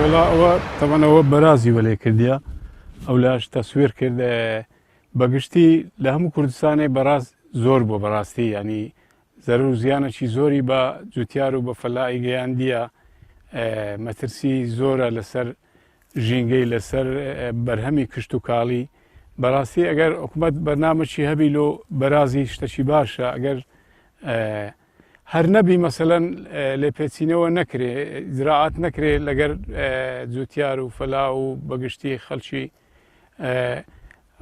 والله هو طبعا هو برازي ولا كرديا او لاش تصوير كرد بقشتي لهم كردستاني براز زور بو براستی يعني ضرور زیانه چی زوری با جوتیار و با فلاحی گیاندیا مترسی زوره لسر جینگی لسر برهمی کشت و کالی براستی اگر حکومت برنامه چی هبی لو برازی شتشی باشه اگر هر نبی مثلا لپیتسینه و نکره زراعت نکره لگر جوتیار و فلاح و بقشتی خلشی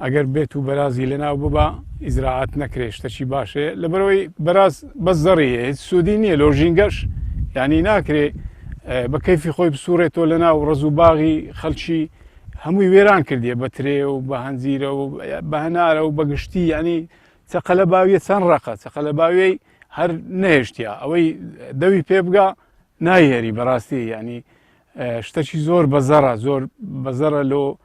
اگر بیتو برازی لنا و ببا زراعت نکره شتشی باشه لبروی براز بس زریه سودی نیه لو جینگش يعني ناكري بكيف خوي بصورة لنا ورزو باغي خلشي همو ويران كرديه بتري وبهنزيره وبهناره وبقشتي يعني تقلباوية سنرقة تقلباوية هر نهشتيا اوي دوي بيبقى نايهري براستي يعني شتشي زور بزرة زور بزرة لو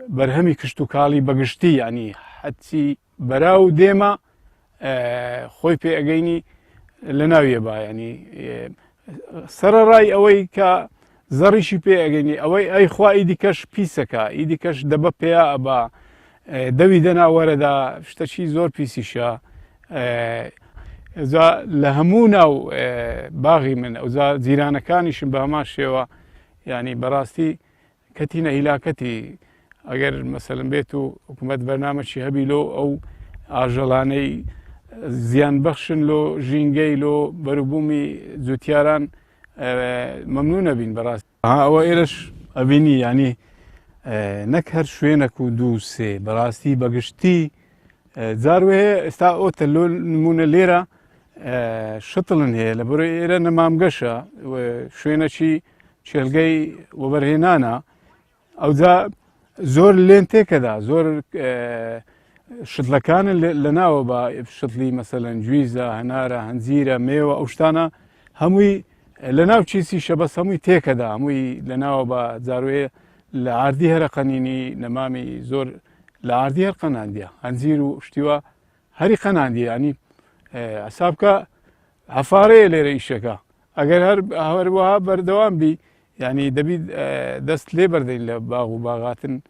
برهمي كشتو كالي بقشتي يعني حتى براو ديما خوي بي اجيني لناوية با يعني سرراي اوي كا زريشي بي اجيني اوي اي خوا ايدي كاش بيسكا ايدي كاش دبا بيا ابا دوي دنا وردا شتشي زور بيسيشا اذا لهمونا باغي من اذا زيرانا كانيشن بهما شيوا يعني براستي كتينا هلاكتي اگر مثلا بيتو حكومت برنامج شي هبيلو او اجلاني زيان بخشن لو جينجي لو بروبومي زوتياران ممنونة بين براس او ايرش ابيني يعني نكهر شوينك ودوسي براسي بقشتي زاروه استا اوتلو نمونه ليرة شطلن هي لبرو ايرا نمام قشا وشوينة شي شلقي وبرهنانا او ذا زور لين تكدا زور شتلكان لنا وبا شتلي مثلا جويزة هنارة هنزيرة ميوة اوشتانا هموي لنا وشيسي شبس هموي تكدا هموي لنا وبا زاروه لعاردي هر قنيني نمامي زور لعاردي هر قنانديا هنزيرو اشتوا هري قنانديا يعني حسابك عفاري لريشكا اگر هر وها بردوام بي يعني دبي دست لي بردين لباغ وباغاتن